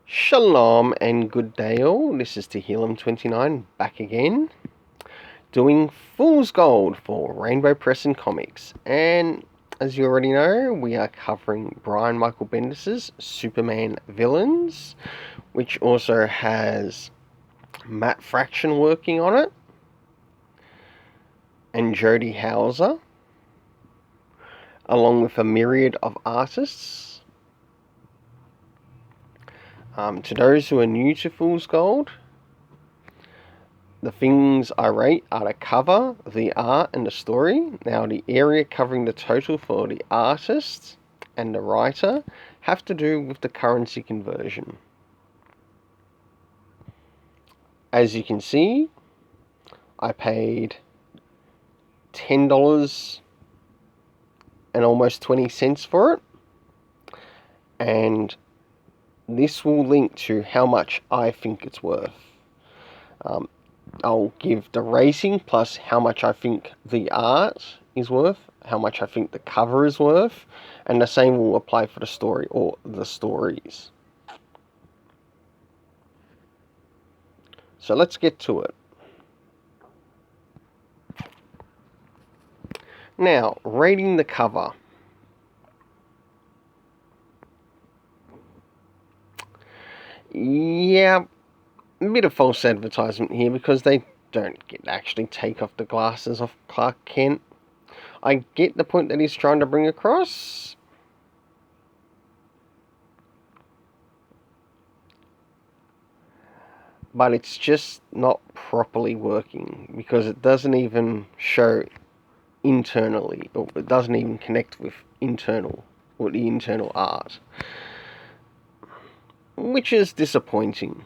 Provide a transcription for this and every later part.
Shalom and good day all, this is Tehillim29 back again, doing Fool's Gold for Rainbow Press and Comics. And as you already know, we are covering Brian Michael Bendis' Superman Villains, which also has Matt Fraction working on it, and Jody Hauser, along with a myriad of artists. To those who are new to Fool's Gold, the things I rate are the cover, the art, and the story. Now, the area covering the total for the artist and the writer have to do with the currency conversion. As you can see, I paid $10 and almost 20 cents for it, and this will link to how much I think it's worth. I'll give the rating plus how much I think the art is worth, how much I think the cover is worth, and the same will apply for the story or the stories. So let's get to it. Now, rating the cover. Yeah, a bit of false advertisement here because they don't actually take off the glasses off Clark Kent. I get the point that he's trying to bring across, but it's just not properly working because it doesn't even show internally, or it doesn't even connect with the internal art, which is disappointing.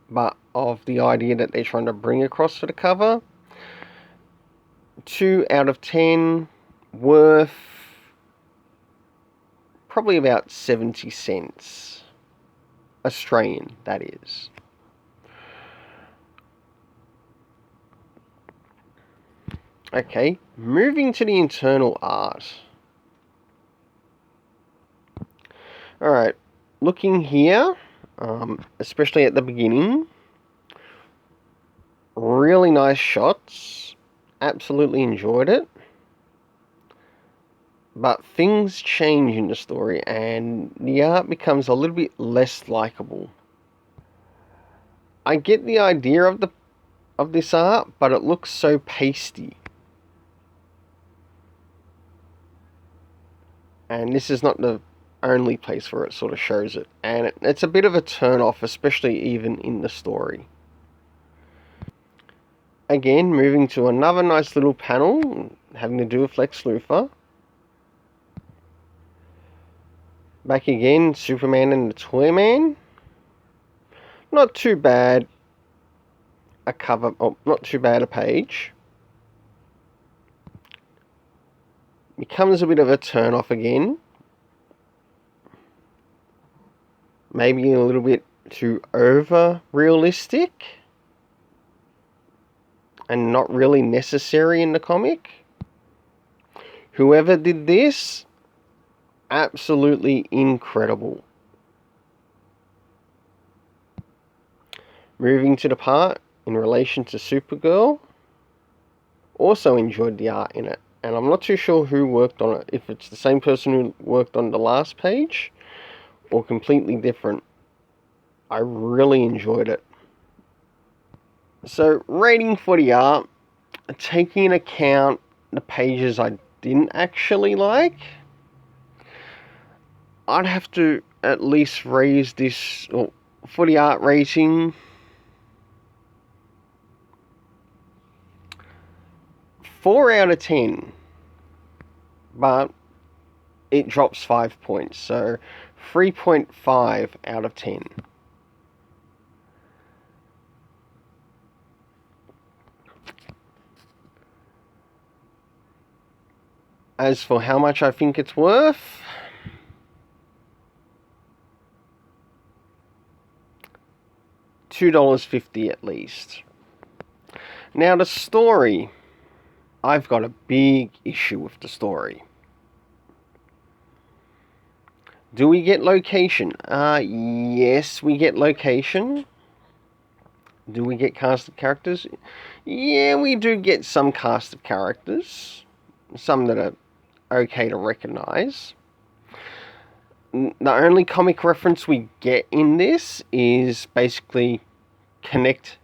But of the idea that they're trying to bring across for the cover, 2 out of 10, worth probably about 70 cents. Australian, that is. Okay, moving to the internal art. Alright, looking here, especially at the beginning, really nice shots, absolutely enjoyed it, but things change in the story and the art becomes a little bit less likable. I get the idea of this art, but it looks so pasty. And this is not the only place where it sort of shows it. And it's a bit of a turn off, especially even in the story. Again, moving to another nice little panel having to do with Lex Luthor. Back again, Superman and the Toyman. Not too bad a cover, not too bad a page. Becomes a bit of a turn off again. Maybe a little bit too over realistic and not really necessary in the comic. Whoever did this, absolutely incredible. Moving to the part in relation to Supergirl, also enjoyed the art in it, and I'm not too sure who worked on it, if it's the same person who worked on the last page or completely different. I really enjoyed it. So, rating for the art, taking into account the pages I didn't actually like, I'd have to at least raise this, for the art rating, 4 out of 10, but it drops 5 points, so 3.5 out of 10. As for how much I think it's worth, $2.50 at least. Now the story, I've got a big issue with the story. Do we get location? Yes, we get location. Do we get cast of characters? Yeah, we do get some cast of characters. Some that are okay to recognize. The only comic reference we get in this is basically connect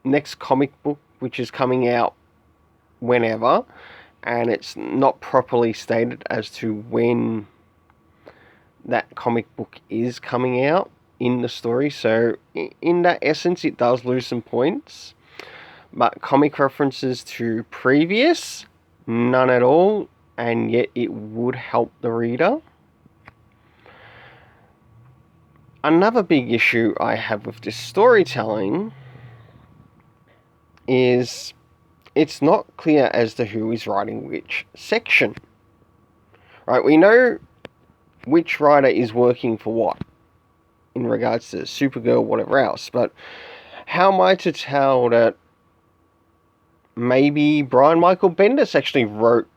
next comic book, which is coming out whenever, and it's not properly stated as to when that comic book is coming out in the story. So in that essence, it does lose some points. But comic references to previous, none at all, and yet it would help the reader. Another big issue I have with this storytelling is it's not clear as to who is writing which section. Right, we know which writer is working for what in regards to Supergirl, whatever else, but how am I to tell that maybe Brian Michael Bendis actually wrote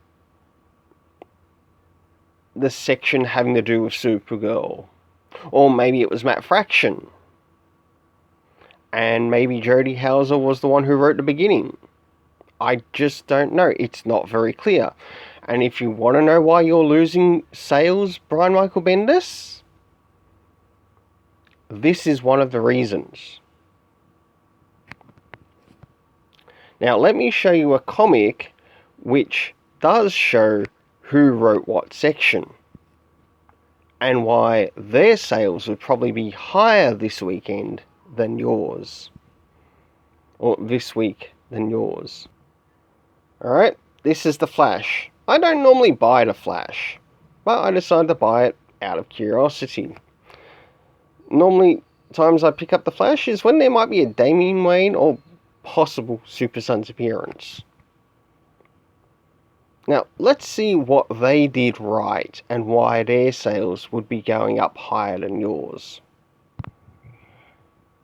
the section having to do with Supergirl? Or maybe it was Matt Fraction. And maybe Jody Houser was the one who wrote the beginning. I just don't know. It's not very clear. And if you want to know why you're losing sales, Brian Michael Bendis, this is one of the reasons. Now, let me show you a comic which does show who wrote what section and why their sales would probably be higher this weekend than yours. Or this week than yours. Alright, this is The Flash. I don't normally buy The Flash, but I decided to buy it out of curiosity. Normally, times I pick up The Flash is when there might be a Damian Wayne or possible Super Sons appearance. Now, let's see what they did right and why their sales would be going up higher than yours.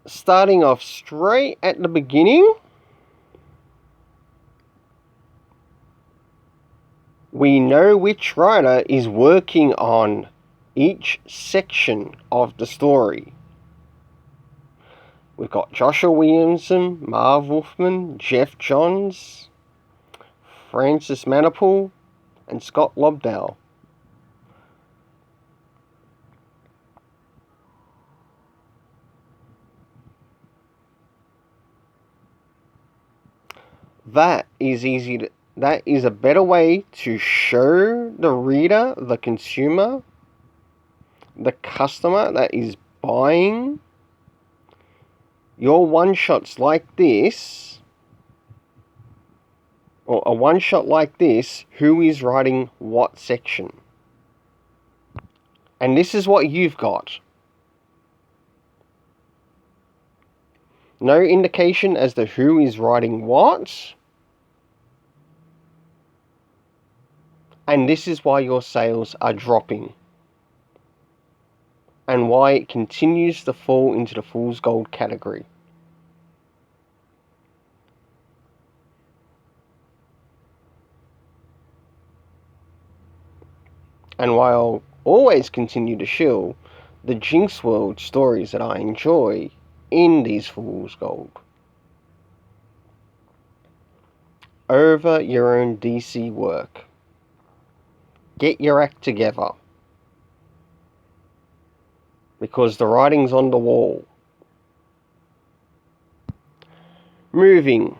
Starting off straight at the beginning, we know which writer is working on each section of the story. We've got Joshua Williamson, Marv Wolfman, Jeff Johns, Francis Manapul, and Scott Lobdell. That is a better way to show the reader, the consumer, the customer that is buying your one-shots like this, or a one-shot like this, who is writing what section. And this is what you've got. No indication as to who is writing what. And this is why your sales are dropping. And why it continues to fall into the Fool's Gold category. And why I'll always continue to shill the Jinx World stories that I enjoy in these Fool's Gold. Over your own DC work. Get your act together. Because the writing's on the wall. Moving.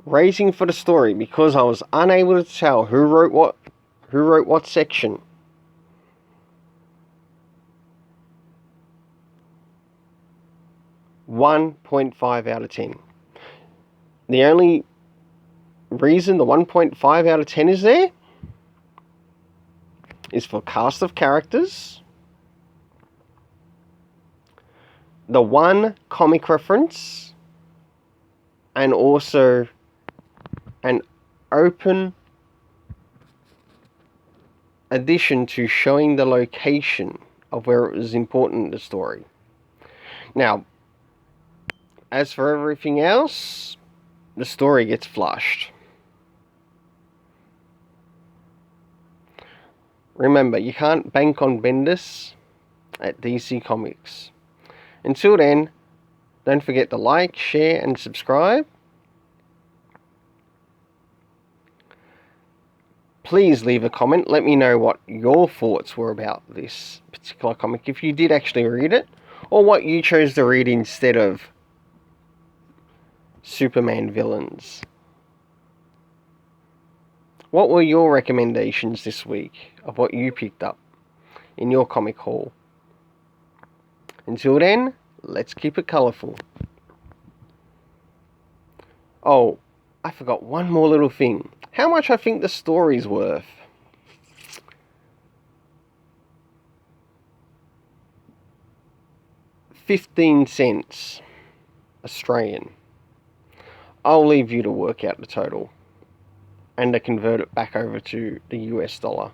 Raising for the story because I was unable to tell who wrote what section. .5 out of 10. The only reason the 1.5 out of 10 is there is for cast of characters, the one comic reference, and also an open addition to showing the location of where it was important in the story. Now, as for everything else, the story gets flushed. Remember, you can't bank on Bendis at DC Comics. Until then, don't forget to like, share, and subscribe. Please leave a comment. Let me know what your thoughts were about this particular comic, if you did actually read it, or what you chose to read instead of Superman villains. What were your recommendations this week of what you picked up in your comic haul? Until then, let's keep it colourful. Oh, I forgot one more little thing. How much I think the story's worth? $0.15 Australian. I'll leave you to work out the total and to convert it back over to the US dollar.